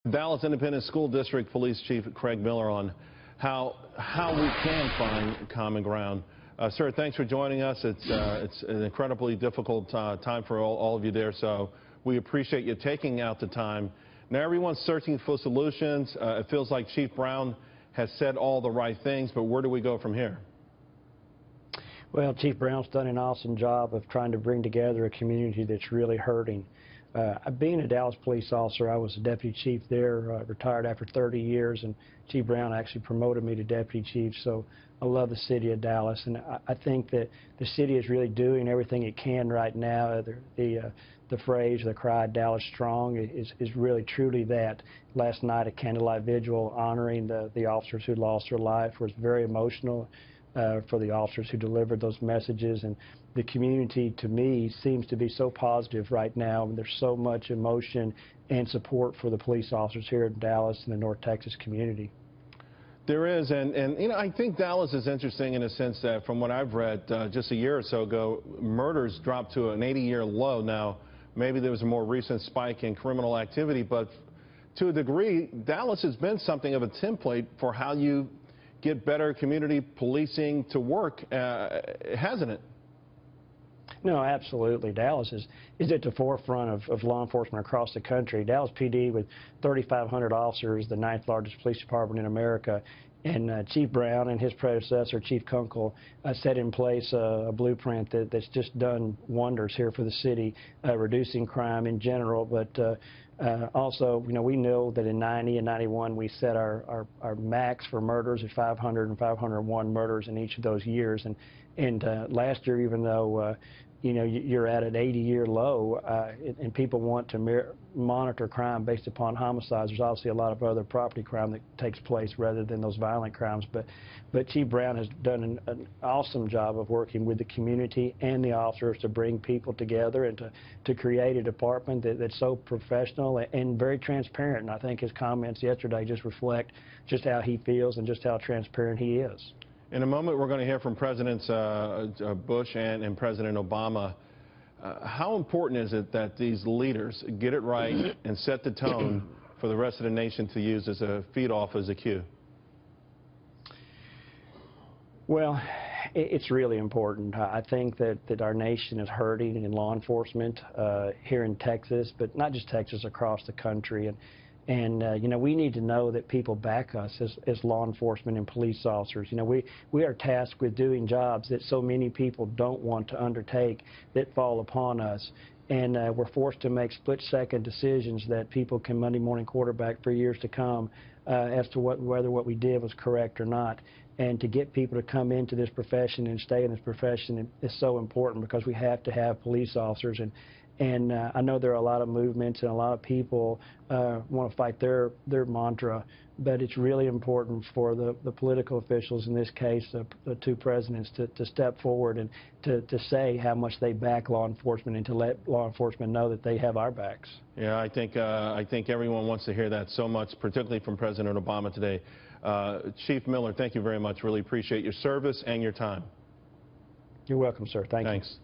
Dallas Independent School District Police Chief Craig Miller on how we can find common ground. Sir, thanks for joining us. It's an incredibly difficult time for all of you there, so we appreciate you taking out the time. Now everyone's searching for solutions. It feels like Chief Brown has said all the right things, but where do we go from here? Well, Chief Brown's done an awesome job of trying to bring together a community that's really hurting. Being a Dallas police officer, I was a deputy chief there, retired after 30 years, and Chief Brown actually promoted me to deputy chief, so I love the city of Dallas, and I think that the city is really doing everything it can right now. The phrase, the cry, Dallas Strong, is really truly that. Last night, a candlelight vigil honoring the officers who lost their life was very emotional. For the officers who delivered those messages, and the community, to me, seems to be so positive right now, and there's so much emotion and support for the police officers here in Dallas and the North Texas community. There is, and you know, I think Dallas is interesting in a sense that from what I've read just a year or so ago, murders dropped to an 80-year low. Now, maybe there was a more recent spike in criminal activity, but to a degree, Dallas has been something of a template for how you get better community policing to work, hasn't it? No, absolutely. Dallas is at the forefront of law enforcement across the country. Dallas PD, with 3,500 officers, the 9th largest police department in America, and Chief Brown and his predecessor, Chief Kunkel, set in place a blueprint that's just done wonders here for the city, reducing crime in general, but also, you know, we know that in 90 and 91 we set our max for murders at 500 and 501 murders in each of those years, and last year, even though you know, you're at an 80-year low, and people want to monitor crime based upon homicides. There's obviously a lot of other property crime that takes place rather than those violent crimes. But Chief Brown has done an awesome job of working with the community and the officers to bring people together and to create a department that's so professional and very transparent. And I think his comments yesterday just reflect just how he feels and just how transparent he is. In a moment, we're going to hear from Presidents Bush and President Obama. How important is it that these leaders get it right and set the tone for the rest of the nation to use as a feed-off, as a cue? Well, it's really important. I think that our nation is hurting in law enforcement here in Texas, but not just Texas, across the country. And you know, we need to know that people back us as law enforcement and police officers. You know, we are tasked with doing jobs that so many people don't want to undertake that fall upon us. And we're forced to make split-second decisions that people can Monday morning quarterback for years to come as to whether what we did was correct or not. And to get people to come into this profession and stay in this profession is so important, because we have to have police officers. And I know there are a lot of movements and a lot of people want to fight their mantra, but it's really important for the political officials, in this case the two presidents, to step forward and to say how much they back law enforcement and to let law enforcement know that they have our backs. Yeah, I think everyone wants to hear that so much, particularly from President Obama today. Chief Miller, thank you very much. Really appreciate your service and your time. You're welcome, sir. Thanks. Thanks.